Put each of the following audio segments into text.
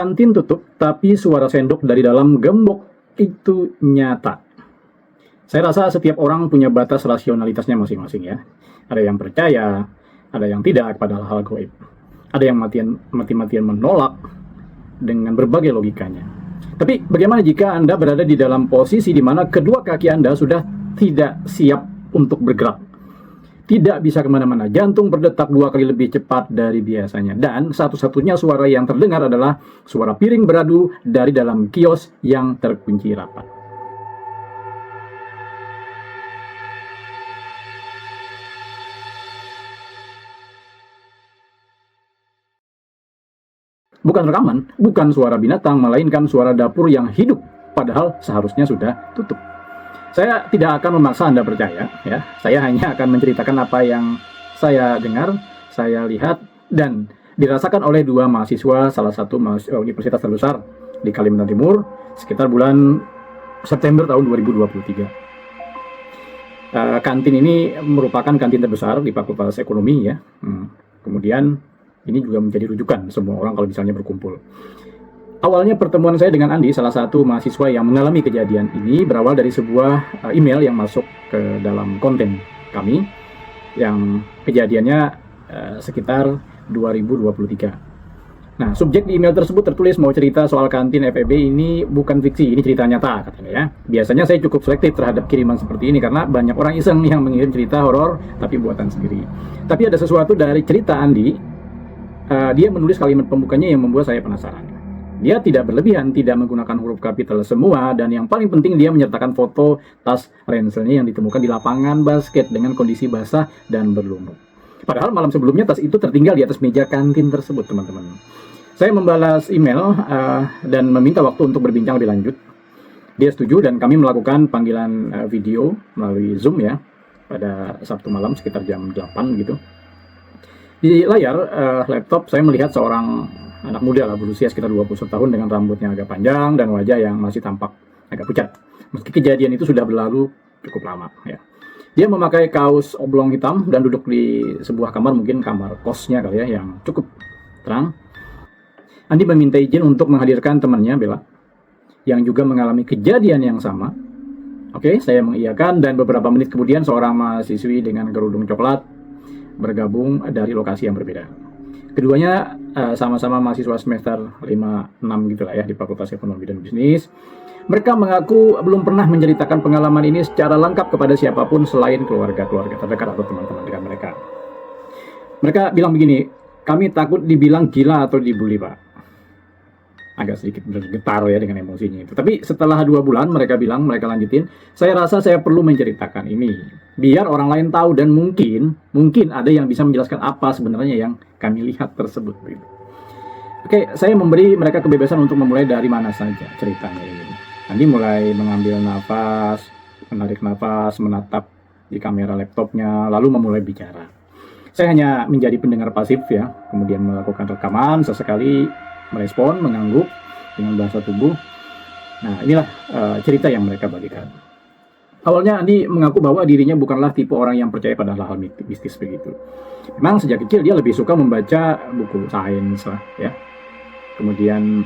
Kantin tutup, tapi suara sendok dari dalam gembok itu nyata. Saya rasa setiap orang punya batas rasionalitasnya masing-masing ya. Ada yang percaya, ada yang tidak pada hal gaib. Ada yang mati-matian menolak dengan berbagai logikanya. Tapi bagaimana jika Anda berada di dalam posisi di mana kedua kaki Anda sudah tidak siap untuk bergerak? Tidak bisa kemana-mana, jantung berdetak 2 kali lebih cepat dari biasanya. Dan satu-satunya suara yang terdengar adalah suara piring beradu dari dalam kios yang terkunci rapat. Bukan rekaman, bukan suara binatang, melainkan suara dapur yang hidup, padahal seharusnya sudah tutup. Saya tidak akan memaksa Anda percaya, ya. Saya hanya akan menceritakan apa yang saya dengar, saya lihat, dan dirasakan oleh 2 mahasiswa salah satu universitas terbesar di Kalimantan Timur sekitar bulan September tahun 2023. Kantin ini merupakan kantin terbesar di Fakultas Ekonomi, ya. Kemudian ini juga menjadi rujukan semua orang kalau misalnya berkumpul. Awalnya pertemuan saya dengan Andi, salah satu mahasiswa yang mengalami kejadian ini, berawal dari sebuah email yang masuk ke dalam konten kami, yang kejadiannya sekitar 2023. Nah, subjek di email tersebut tertulis mau cerita soal kantin FEB ini bukan fiksi, ini cerita nyata katanya ya. Biasanya saya cukup selektif terhadap kiriman seperti ini karena banyak orang iseng yang mengirim cerita horor tapi buatan sendiri. Tapi ada sesuatu dari cerita Andi. Dia menulis kalimat pembukanya yang membuat saya penasaran. Dia tidak berlebihan, tidak menggunakan huruf kapital semua, dan yang paling penting dia menyertakan foto tas ranselnya yang ditemukan di lapangan basket dengan kondisi basah dan berlumut. Padahal malam sebelumnya tas itu tertinggal di atas meja kantin tersebut, teman-teman. Saya membalas email dan meminta waktu untuk berbincang lebih lanjut. Dia setuju dan kami melakukan panggilan video melalui Zoom ya pada Sabtu malam sekitar jam 8 gitu. Di layar laptop saya melihat seorang anak muda lah, berusia sekitar 21 tahun dengan rambutnya agak panjang dan wajah yang masih tampak agak pucat. Meski kejadian itu sudah berlalu cukup lama ya. Dia memakai kaos oblong hitam dan duduk di sebuah kamar, mungkin kamar kosnya kali ya, yang cukup terang. Andi meminta izin untuk menghadirkan temannya Bella yang juga mengalami kejadian yang sama. Oke, saya mengiyakan dan beberapa menit kemudian seorang mahasiswi dengan kerudung coklat bergabung dari lokasi yang berbeda. Keduanya sama-sama mahasiswa semester 5-6 gitu lah ya di Fakultas Ekonomi dan Bisnis. Mereka mengaku belum pernah menceritakan pengalaman ini secara lengkap kepada siapapun selain keluarga-keluarga terdekat atau teman-teman dekat mereka. Mereka bilang begini, kami takut dibilang gila atau dibully, Pak. Agak sedikit bergetar ya dengan emosinya itu. Tapi setelah 2 bulan mereka lanjutin, saya rasa saya perlu menceritakan ini biar orang lain tahu dan mungkin ada yang bisa menjelaskan apa sebenarnya yang kami lihat tersebut. Oke, saya memberi mereka kebebasan untuk memulai dari mana saja ceritanya ini. Andi mulai mengambil nafas, menarik nafas, menatap di kamera laptopnya, lalu memulai bicara. Saya hanya menjadi pendengar pasif ya, kemudian melakukan rekaman, sesekali merespon, mengangguk dengan bahasa tubuh. Nah, inilah cerita yang mereka bagikan. Awalnya Andi mengaku bahwa dirinya bukanlah tipe orang yang percaya pada hal-hal mistis begitu. Memang sejak kecil dia lebih suka membaca buku sains lah ya. Kemudian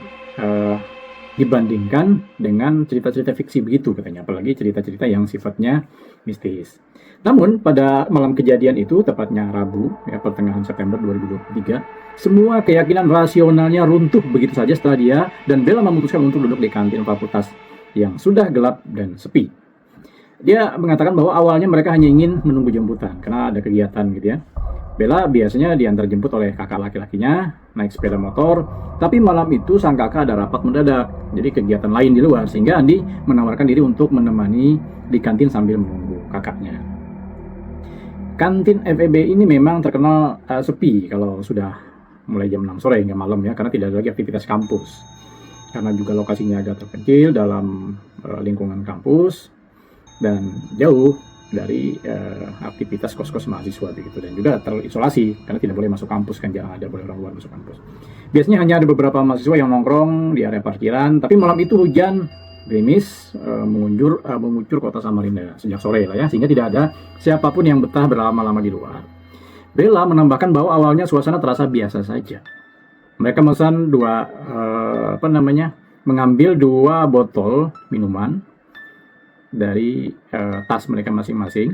dibandingkan dengan cerita-cerita fiksi begitu katanya, apalagi cerita-cerita yang sifatnya mistis. Namun pada malam kejadian itu, tepatnya Rabu ya, pertengahan September 2023, semua keyakinan rasionalnya runtuh begitu saja setelah dia dan Bella memutuskan untuk duduk di kantin fakultas yang sudah gelap dan sepi. Dia mengatakan bahwa awalnya mereka hanya ingin menunggu jemputan karena ada kegiatan gitu ya. Bella biasanya diantar jemput oleh kakak laki-lakinya naik sepeda motor, tapi malam itu sang kakak ada rapat mendadak, jadi kegiatan lain di luar, sehingga Andi menawarkan diri untuk menemani di kantin sambil menunggu kakaknya. Kantin FEB ini memang terkenal sepi kalau sudah mulai jam 6 sore hingga malam ya, karena tidak ada lagi aktivitas kampus. Karena juga lokasinya agak terpencil dalam lingkungan kampus dan jauh dari aktivitas kos-kos mahasiswa begitu, dan juga terisolasi karena tidak boleh masuk kampus kan, jarang ada boleh orang luar masuk kampus. Biasanya hanya ada beberapa mahasiswa yang nongkrong di area parkiran, tapi malam itu hujan gerimis mengucur kota Samarinda sejak sore lah ya, sehingga tidak ada siapapun yang betah berlama-lama di luar. Bella menambahkan bahwa awalnya suasana terasa biasa saja. Mereka memesan 2 mengambil 2 botol minuman dari tas mereka masing-masing.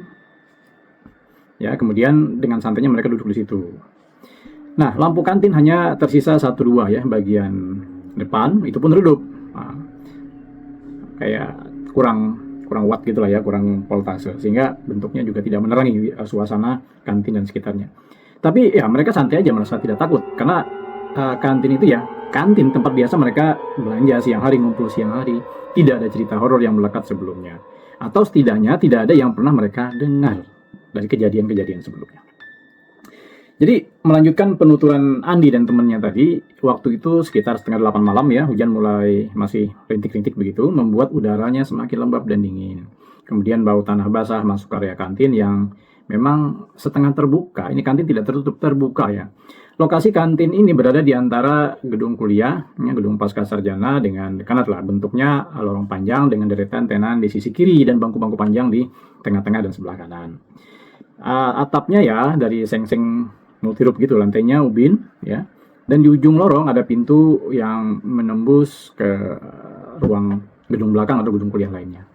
Ya, kemudian dengan santainya mereka duduk di situ. Nah, lampu kantin hanya tersisa 1-2 ya, bagian depan itu pun redup. Nah, kayak kurang watt gitulah ya, kurang voltase, sehingga bentuknya juga tidak menerangi suasana kantin dan sekitarnya. Tapi ya mereka santai aja, merasa tidak takut karena kantin itu ya kantin tempat biasa mereka belanja siang hari, ngumpul siang hari. Tidak ada cerita horor yang melekat sebelumnya, atau setidaknya tidak ada yang pernah mereka dengar dari kejadian-kejadian sebelumnya. Jadi melanjutkan penuturan Andi dan temannya tadi, waktu itu sekitar 7:30 malam ya, hujan mulai masih rintik-rintik begitu, membuat udaranya semakin lembab dan dingin. Kemudian bau tanah basah masuk area kantin yang memang setengah terbuka. Ini kantin tidak tertutup, terbuka ya. Lokasi kantin ini berada di antara gedung kuliah, gedung Pascasarjana dengan kanatlah bentuknya lorong panjang dengan deretan tenan di sisi kiri dan bangku-bangku panjang di tengah-tengah dan sebelah kanan. Atapnya ya dari seng-seng multirup gitu, lantainya ubin ya. Dan di ujung lorong ada pintu yang menembus ke ruang gedung belakang atau gedung kuliah lainnya.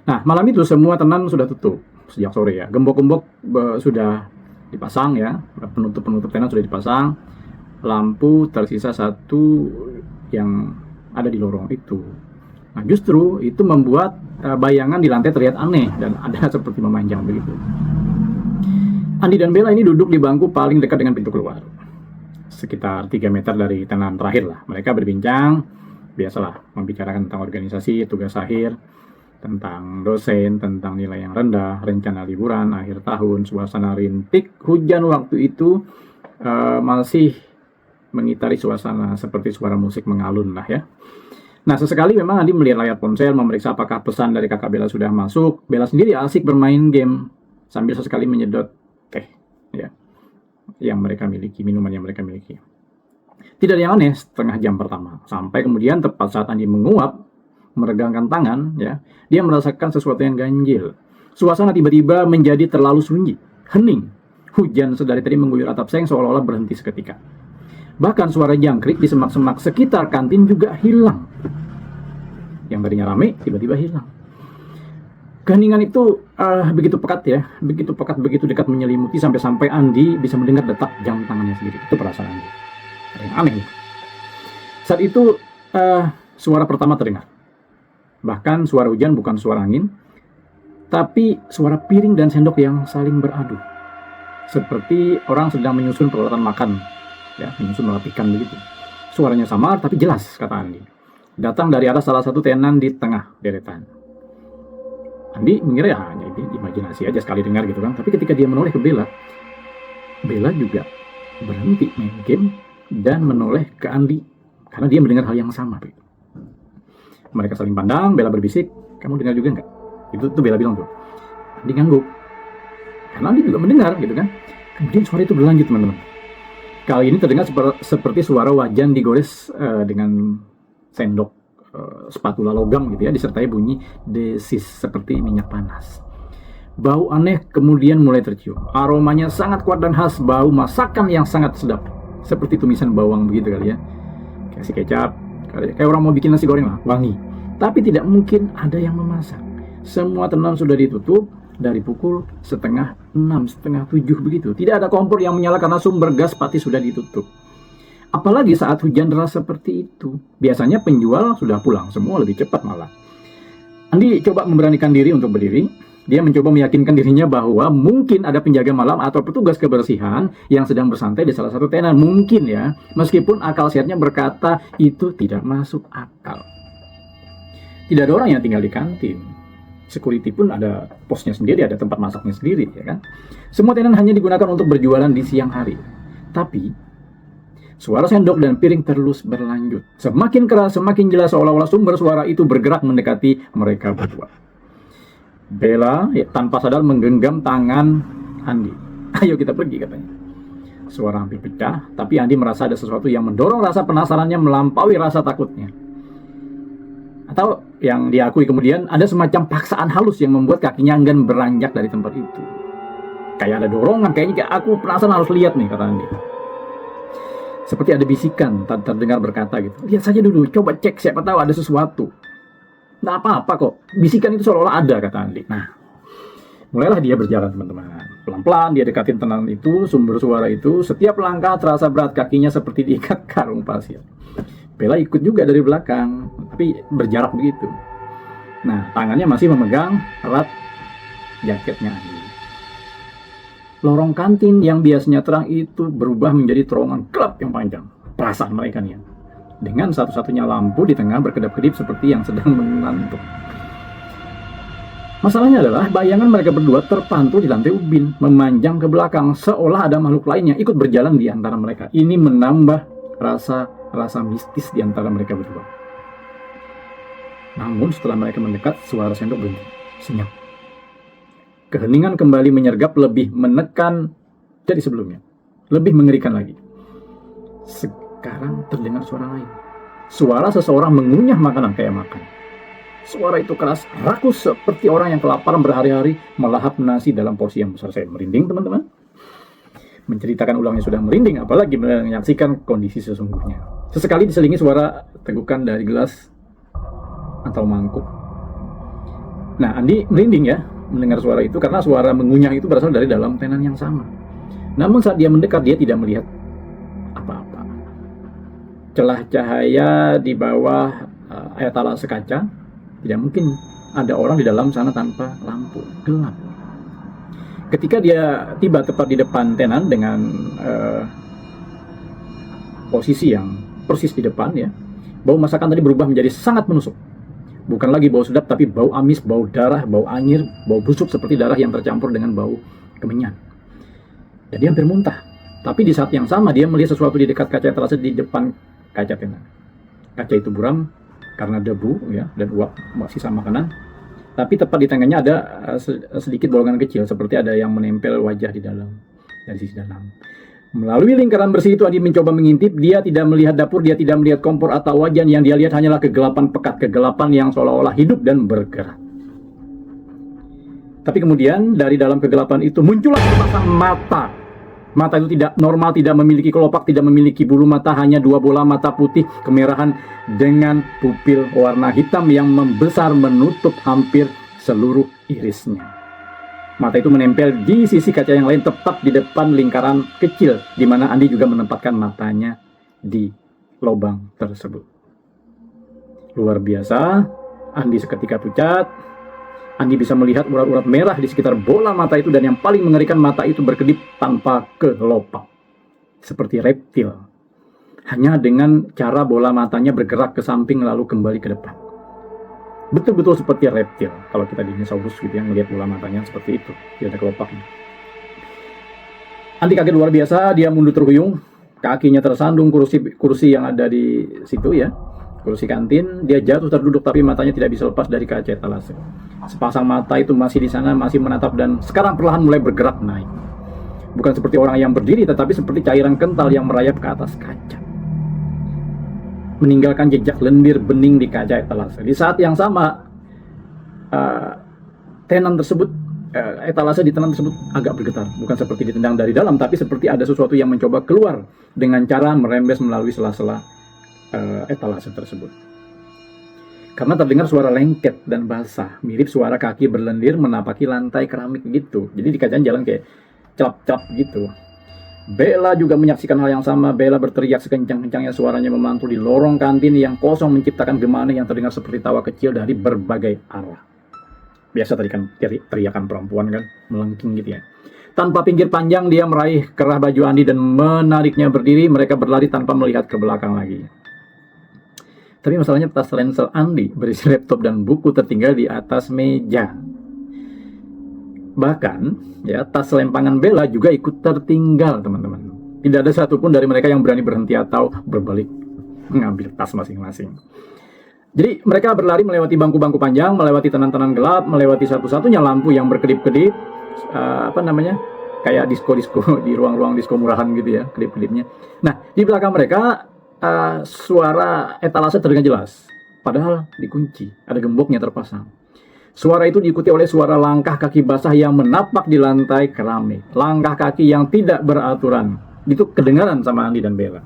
Nah, malam itu semua tenan sudah tutup sejak sore ya. Gembok-gembok sudah dipasang ya, penutup-penutup tenan sudah dipasang. Lampu tersisa 1 yang ada di lorong itu. Nah, justru itu membuat bayangan di lantai terlihat aneh dan ada seperti memanjang begitu. Andi dan Bella ini duduk di bangku paling dekat dengan pintu keluar. Sekitar 3 meter dari tenan terakhir lah. Mereka berbincang, biasalah, membicarakan tentang organisasi, tugas akhir, tentang dosen, tentang nilai yang rendah, rencana liburan, akhir tahun, suasana rintik, hujan waktu itu masih mengitari suasana seperti suara musik mengalun lah ya. Nah, sesekali memang Andi melihat layar ponsel, memeriksa apakah pesan dari kakak Bella sudah masuk. Bella sendiri asik bermain game, sambil sesekali menyedot teh ya yang mereka miliki, minuman yang mereka miliki. Tidak ada yang aneh setengah jam pertama, sampai kemudian tepat saat Andi menguap, meregangkan tangan ya, dia merasakan sesuatu yang ganjil. Suasana tiba-tiba menjadi terlalu sunyi, hening. Hujan sedari tadi mengguyur atap seng seolah-olah berhenti seketika. Bahkan suara jangkrik di semak-semak sekitar kantin juga hilang. Yang tadinya ramai tiba-tiba hilang. Keheningan itu begitu pekat ya, begitu pekat, begitu dekat menyelimuti sampai-sampai Andi bisa mendengar detak jam tangannya sendiri. Itu perasaan Andi. Ada yang aneh nih. Saat itu suara pertama terdengar. Bahkan suara hujan bukan suara angin, tapi suara piring dan sendok yang saling beradu. Seperti orang sedang menyusun peralatan makan, ya, menyusun merapikan begitu. Suaranya samar tapi jelas, kata Andi. Datang dari arah salah satu tenan di tengah deretan. Andi mengira ya hanya imajinasi aja sekali dengar gitu kan. Tapi ketika dia menoleh ke Bella, Bella juga berhenti main game dan menoleh ke Andi karena dia mendengar hal yang sama. Mereka saling pandang, Bella berbisik, kamu dengar juga nggak? Itu tuh Bella bilang tuh. Andi ngangguk. Karena Andi juga mendengar gitu kan. Kemudian suara itu berlanjut teman-teman. Kali ini terdengar seperti suara wajan digores dengan sendok spatula logam gitu ya, disertai bunyi desis seperti minyak panas. Bau aneh kemudian mulai tercium. Aromanya sangat kuat dan khas, bau masakan yang sangat sedap, seperti tumisan bawang begitu kali ya. Kasih kecap, kayak orang mau bikin nasi goreng lah, wangi. Tapi tidak mungkin ada yang memasak. Semua tenan sudah ditutup dari pukul 5:30, 6:30 begitu. Tidak ada kompor yang menyala karena sumber gas pati sudah ditutup. Apalagi saat hujan deras seperti itu. Biasanya penjual sudah pulang, semua lebih cepat malah. Andi coba memberanikan diri untuk berdiri. Dia mencoba meyakinkan dirinya bahwa mungkin ada penjaga malam atau petugas kebersihan yang sedang bersantai di salah satu tenan. Mungkin ya, meskipun akal sehatnya berkata itu tidak masuk akal. Tidak ada orang yang tinggal di kantin. Security pun ada posnya sendiri, ada tempat masaknya sendiri, ya kan? Semua tenan hanya digunakan untuk berjualan di siang hari. Tapi suara sendok dan piring terus berlanjut. Semakin keras, semakin jelas, seolah-olah sumber suara itu bergerak mendekati mereka berdua. Bella tanpa sadar menggenggam tangan Andi. Ayo kita pergi, katanya. Suara hampir pecah, tapi Andi merasa ada sesuatu yang mendorong rasa penasarannya melampaui rasa takutnya. Atau yang diakui kemudian ada semacam paksaan halus yang membuat kakinya enggan beranjak dari tempat itu. Kayak ada dorongan, kayaknya aku penasaran harus lihat nih, kata Andi. Seperti ada bisikan terdengar berkata gitu, lihat saja dulu, coba cek, siapa tahu ada sesuatu. Nggak apa-apa kok, bisikan itu seolah-olah ada, kata Andi. Nah, mulailah dia berjalan, teman-teman. Pelan-pelan dia dekatin tenan itu, sumber suara itu. Setiap langkah terasa berat, kakinya seperti diikat karung pasir. Bella ikut juga dari belakang, tapi berjarak begitu. Nah, tangannya masih memegang erat jaketnya Andi. Lorong kantin yang biasanya terang itu berubah menjadi terowongan gelap yang panjang. Perasaan mereka nih, dengan satu-satunya lampu di tengah berkedap-kedip seperti yang sedang mengantuk. Masalahnya adalah bayangan mereka berdua terpantul di lantai ubin, memanjang ke belakang, seolah ada makhluk lain yang ikut berjalan di antara mereka. Ini menambah rasa mistis di antara mereka berdua. Namun setelah mereka mendekat, suara sendok berhenti, senyap. Keheningan kembali menyergap, lebih menekan dari sebelumnya, lebih mengerikan lagi. Sekarang terdengar suara lain. Suara seseorang mengunyah makanan kayak makan. Suara itu keras, rakus seperti orang yang kelaparan berhari-hari melahap nasi dalam porsi yang besar. Saya merinding, teman-teman. Menceritakan ulangnya sudah merinding, apalagi menyaksikan kondisi sesungguhnya. Sesekali diselingi suara tegukan dari gelas atau mangkuk. Nah, Andi merinding ya mendengar suara itu, karena suara mengunyah itu berasal dari dalam tenan yang sama. Namun saat dia mendekat, dia tidak melihat apa-apa. Celah cahaya di bawah etalase kaca, tidak mungkin ada orang di dalam sana tanpa lampu, gelap. Ketika dia tiba tepat di depan tenan dengan posisi yang persis di depan ya, bau masakan tadi berubah menjadi sangat menusuk. Bukan lagi bau sedap, tapi bau amis, bau darah, bau anyir, bau busuk seperti darah yang tercampur dengan bau kemenyan. Dan dia hampir muntah. Tapi di saat yang sama dia melihat sesuatu di dekat kaca etalase di depan kaca tenan. Kaca itu buram karena debu ya dan uap sisa makanan. Tapi tepat di tengahnya ada sedikit bolongan kecil, seperti ada yang menempel wajah di dalam, dari sisi dalam. Melalui lingkaran bersih itu Andi mencoba mengintip. Dia tidak melihat dapur, dia tidak melihat kompor atau wajan. Yang dia lihat hanyalah kegelapan pekat, kegelapan yang seolah-olah hidup dan bergerak. Tapi kemudian dari dalam kegelapan itu muncullah sepasang mata. Mata itu tidak normal, tidak memiliki kelopak, tidak memiliki bulu mata, hanya dua bola mata putih kemerahan dengan pupil warna hitam yang membesar menutup hampir seluruh irisnya. Mata itu menempel di sisi kaca yang lain, tepat di depan lingkaran kecil, di mana Andi juga menempatkan matanya di lubang tersebut. Luar biasa, Andi seketika pucat. Andi bisa melihat urat-urat merah di sekitar bola mata itu, dan yang paling mengerikan, mata itu berkedip tanpa kelopak, seperti reptil. Hanya dengan cara bola matanya bergerak ke samping lalu kembali ke depan. Betul-betul seperti reptil. Kalau kita dinosaurus gitu yang melihat bola matanya seperti itu, tidak ada kelopaknya. Andi kaget luar biasa, dia mundur terhuyung, kakinya tersandung kursi yang ada di situ ya, kursi kantin. Dia jatuh terduduk, tapi matanya tidak bisa lepas dari kaca etalase. Sepasang mata itu masih di sana, masih menatap, dan sekarang perlahan mulai bergerak naik. Bukan seperti orang yang berdiri, tetapi seperti cairan kental yang merayap ke atas kaca, meninggalkan jejak lendir bening di kaca etalase. Di saat yang sama, tenan tersebut, etalase di tenan tersebut agak bergetar. Bukan seperti ditendang dari dalam, tapi seperti ada sesuatu yang mencoba keluar dengan cara merembes melalui sela-sela etalase tersebut. Karena terdengar suara lengket dan basah, mirip suara kaki berlendir menapaki lantai keramik gitu. Jadi di kacanya jalan kayak cap-cap gitu. Bella juga menyaksikan hal yang sama. Bella berteriak sekencang-kencangnya, suaranya memantul di lorong kantin yang kosong, menciptakan gema aneh yang terdengar seperti tawa kecil dari berbagai arah. Biasa tadi kan teriakan perempuan kan, melengking gitu ya. Tanpa pinggir panjang dia meraih kerah baju Andi dan menariknya berdiri. Mereka berlari tanpa melihat ke belakang lagi. Tapi masalahnya tas ransel Andi berisi laptop dan buku tertinggal di atas meja. Bahkan ya, tas lempangan Bella juga ikut tertinggal, teman-teman. Tidak ada satupun dari mereka yang berani berhenti atau berbalik mengambil tas masing-masing. Jadi mereka berlari melewati bangku-bangku panjang, melewati tenan-tenan gelap, melewati satu-satunya lampu yang berkedip-kedip, kayak disko-disko di ruang-ruang disko murahan gitu ya, kedip-kedipnya. Nah, di belakang mereka suara etalase terdengar jelas, padahal dikunci, ada gemboknya terpasang. Suara itu diikuti oleh suara langkah kaki basah yang menapak di lantai keramik. Langkah kaki yang tidak beraturan. Itu kedengaran sama Andi dan Bella.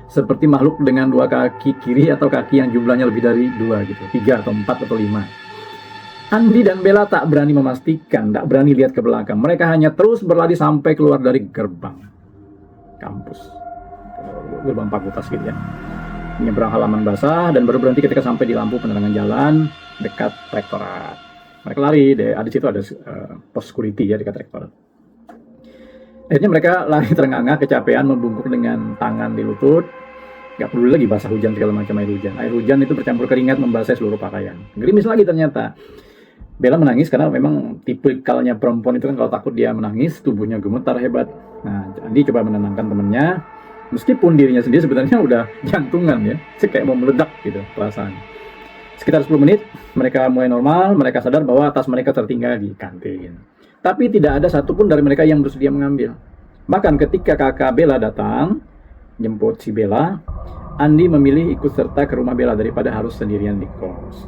seperti makhluk dengan 2 kaki kiri atau kaki yang jumlahnya lebih dari 2 gitu, 3 atau 4 atau 5. Andi dan Bella tak berani memastikan, tak berani lihat ke belakang. Mereka hanya terus berlari sampai keluar dari gerbang kampus, gerbang fakultas gitu ya. Menyeberang halaman basah dan baru berhenti ketika sampai di lampu penerangan jalan dekat rektorat. Mereka lari, di situ ada pos security ya dekat rektorat. Akhirnya mereka lari terengah-engah, kecapean, membungkuk dengan tangan di lutut. Gak peduli lagi basah hujan segala macam air hujan. Air hujan itu bercampur keringat membasahi seluruh pakaian. Gerimis lagi ternyata. Bella menangis karena memang tipikalnya perempuan itu kan kalau takut dia menangis, tubuhnya gemetar hebat. Nah, Andi coba menenangkan temannya, meskipun dirinya sendiri sebenarnya udah jantungan ya, kayak mau meledak gitu perasaan. Sekitar 10 menit, mereka mulai normal, mereka sadar bahwa tas mereka tertinggal di kantin. Tapi tidak ada satupun dari mereka yang bersedia mengambil. Bahkan ketika kakak Bella datang, jemput si Bella, Andi memilih ikut serta ke rumah Bella daripada harus sendirian di kos.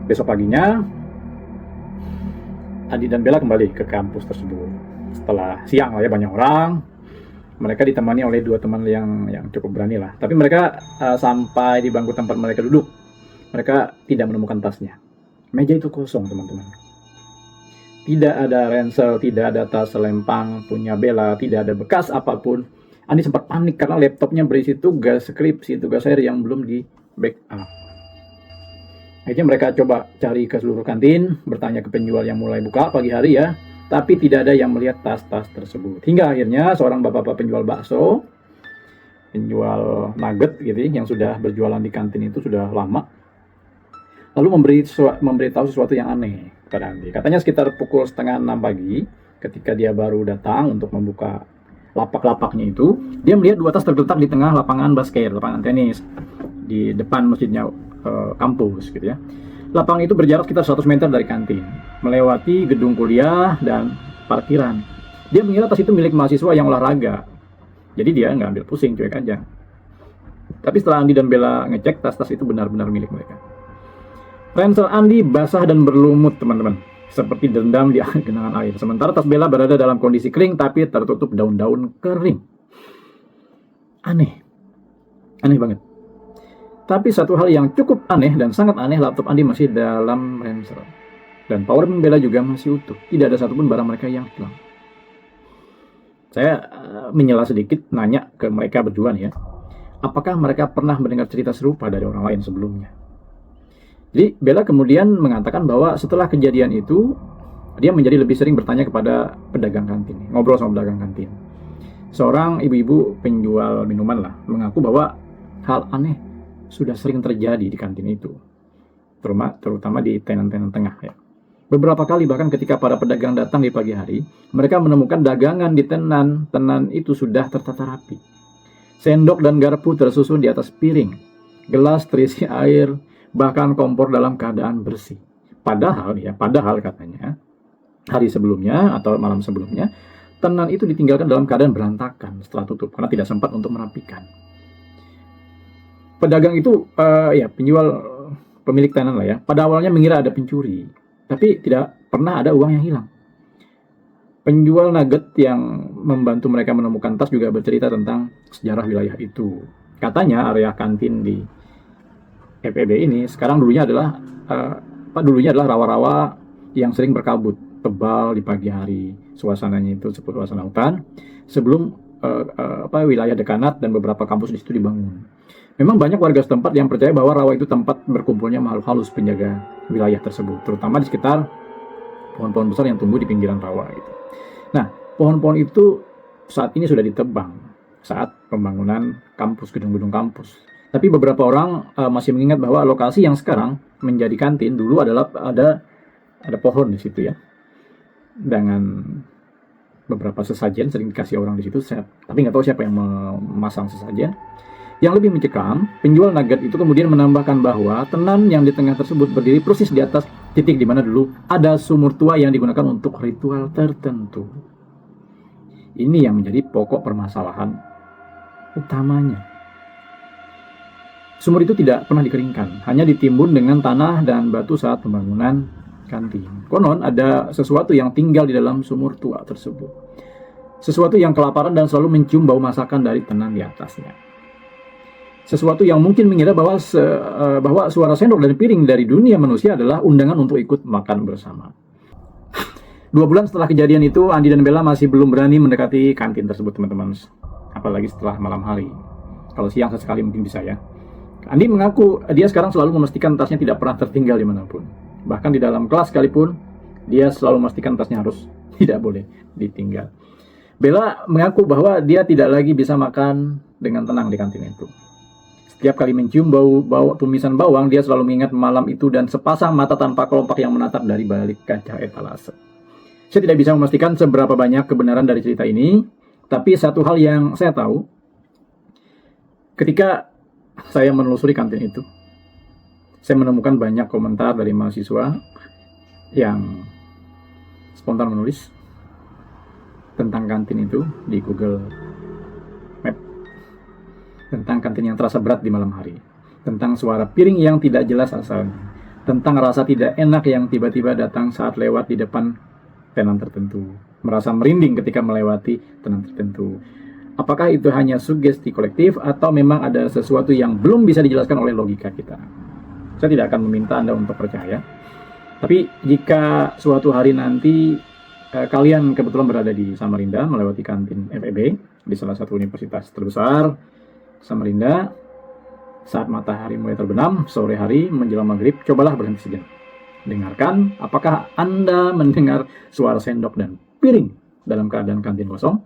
Besok paginya, Andi dan Bella kembali ke kampus tersebut. Setelah siang lah ya, banyak orang. Mereka ditemani oleh 2 teman yang cukup berani lah. Tapi mereka sampai di bangku tempat mereka duduk, mereka tidak menemukan tasnya. Meja itu kosong, teman-teman. Tidak ada ransel, tidak ada tas selempang punya Bella, tidak ada bekas apapun. Andi sempat panik karena laptopnya berisi tugas skripsi, tugas akhir yang belum di backup. Akhirnya mereka coba cari ke seluruh kantin, bertanya ke penjual yang mulai buka pagi hari ya, tapi tidak ada yang melihat tas-tas tersebut. Hingga akhirnya seorang bapak-bapak penjual bakso, penjual nugget gitu, yang sudah berjualan di kantin itu sudah lama, lalu memberitahu sesuatu yang aneh kepada Andi. Katanya sekitar pukul 5:30 pagi, ketika dia baru datang untuk membuka lapak-lapaknya itu, dia melihat 2 tas tergeletak di tengah lapangan basket, lapangan tenis, di depan masjidnya kampus gitu ya. Lapangan itu berjarak sekitar 100 meter dari kantin, melewati gedung kuliah dan parkiran. Dia mengira tas itu milik mahasiswa yang olahraga, jadi dia nggak ambil pusing, cuek aja. Tapi setelah Andi dan Bella ngecek, tas-tas itu benar-benar milik mereka. Ransel Andi basah dan berlumut, teman-teman, seperti direndam di genangan air. Sementara tas Bella berada dalam kondisi kering tapi tertutup daun-daun kering. Aneh banget. Tapi satu hal yang cukup aneh dan sangat aneh, laptop Andi masih dalam ransel. Dan powerbank Bella juga masih utuh. Tidak ada satupun barang mereka yang hilang. Saya menyela sedikit, nanya ke mereka berdua nih ya. Apakah mereka pernah mendengar cerita serupa dari orang lain sebelumnya? Jadi Bella kemudian mengatakan bahwa setelah kejadian itu, dia menjadi lebih sering bertanya kepada pedagang kantin. Ngobrol sama pedagang kantin. Seorang ibu-ibu penjual minuman lah, mengaku bahwa hal aneh sudah sering terjadi di kantin itu, terutama di tenan-tenan tengah ya. Beberapa kali bahkan ketika para pedagang datang di pagi hari, mereka menemukan dagangan di tenan itu sudah tertata rapi. Sendok dan garpu tersusun di atas piring, gelas terisi air, bahkan kompor dalam keadaan bersih. Padahal katanya, hari sebelumnya atau malam sebelumnya, tenan itu ditinggalkan dalam keadaan berantakan setelah tutup karena tidak sempat untuk merapikan. Pedagang itu, penjual, pemilik tenan lah ya, pada awalnya mengira ada pencuri, tapi tidak pernah ada uang yang hilang. Penjual nugget yang membantu mereka menemukan tas juga bercerita tentang sejarah wilayah itu. Katanya area kantin di FEB ini dulunya adalah rawa-rawa yang sering berkabut, tebal di pagi hari. Suasananya itu seperti suasana hutan. Sebelum wilayah dekanat dan beberapa kampus di situ dibangun. Memang banyak warga setempat yang percaya bahwa rawa itu tempat berkumpulnya makhluk halus penjaga wilayah tersebut, terutama di sekitar pohon-pohon besar yang tumbuh di pinggiran rawa gitu. Nah, pohon-pohon itu saat ini sudah ditebang saat pembangunan kampus, gedung-gedung kampus. Tapi beberapa orang masih mengingat bahwa lokasi yang sekarang menjadi kantin dulu adalah ada pohon di situ ya, dengan beberapa sesajen sering dikasih orang di situ. Tapi nggak tahu siapa yang memasang sesajen. Yang lebih mencekam, penjual nugget itu kemudian menambahkan bahwa tenan yang di tengah tersebut berdiri persis di atas titik di mana dulu ada sumur tua yang digunakan untuk ritual tertentu. Ini yang menjadi pokok permasalahan utamanya. Sumur itu tidak pernah dikeringkan, hanya ditimbun dengan tanah dan batu saat pembangunan kantin. Konon ada sesuatu yang tinggal di dalam sumur tua tersebut. Sesuatu yang kelaparan dan selalu mencium bau masakan dari tenan di atasnya. Sesuatu yang mungkin mengira bahwa suara sendok dan piring dari dunia manusia adalah undangan untuk ikut makan bersama. 2 bulan setelah kejadian itu, Andi dan Bella masih belum berani mendekati kantin tersebut, teman-teman. Apalagi setelah malam hari. Kalau siang sesekali mungkin bisa ya. Andi mengaku dia sekarang selalu memastikan tasnya tidak pernah tertinggal dimanapun. Bahkan di dalam kelas sekalipun, dia selalu memastikan tasnya harus tidak boleh ditinggal. Bella mengaku bahwa dia tidak lagi bisa makan dengan tenang di kantin itu. Setiap kali mencium bau tumisan bawang, dia selalu mengingat malam itu dan sepasang mata tanpa kelopak yang menatap dari balik kaca etalase. Saya tidak bisa memastikan seberapa banyak kebenaran dari cerita ini, tapi satu hal yang saya tahu, ketika saya menelusuri kantin itu, saya menemukan banyak komentar dari mahasiswa yang spontan menulis tentang kantin itu di Google Map, tentang kantin yang terasa berat di malam hari, tentang suara piring yang tidak jelas asalnya, tentang rasa tidak enak yang tiba-tiba datang saat lewat di depan tenan tertentu, merasa merinding ketika melewati tenan tertentu. Apakah itu hanya sugesti kolektif atau memang ada sesuatu yang belum bisa dijelaskan oleh logika kita? Saya tidak akan meminta Anda untuk percaya, tapi jika suatu hari nanti kalian kebetulan berada di Samarinda, melewati kantin FEB di salah satu universitas terbesar Samarinda, saat matahari mulai terbenam, sore hari menjelang maghrib, cobalah berhenti sejenak. Dengarkan, apakah Anda mendengar suara sendok dan piring dalam keadaan kantin kosong?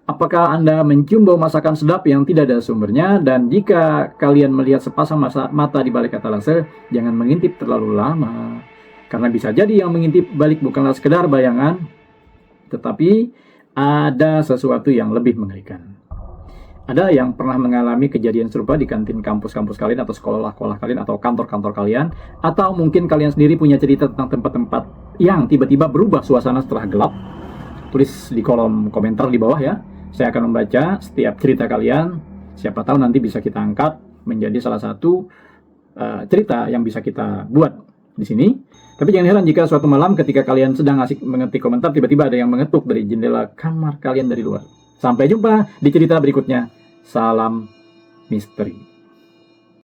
Apakah Anda mencium bau masakan sedap yang tidak ada sumbernya? Dan jika kalian melihat sepasang mata di balik etalase, jangan mengintip terlalu lama. Karena bisa jadi yang mengintip balik bukanlah sekedar bayangan, tetapi ada sesuatu yang lebih mengerikan. Ada yang pernah mengalami kejadian serupa di kantin kampus-kampus kalian, atau sekolah-sekolah kalian, atau kantor-kantor kalian, atau mungkin kalian sendiri punya cerita tentang tempat-tempat yang tiba-tiba berubah suasana setelah gelap? Tulis di kolom komentar di bawah ya. Saya akan membaca setiap cerita kalian. Siapa tahu nanti bisa kita angkat menjadi salah satu cerita yang bisa kita buat di sini. Tapi jangan heran jika suatu malam ketika kalian sedang asik mengetik komentar, tiba-tiba ada yang mengetuk dari jendela kamar kalian dari luar. Sampai jumpa di cerita berikutnya. Salam misteri.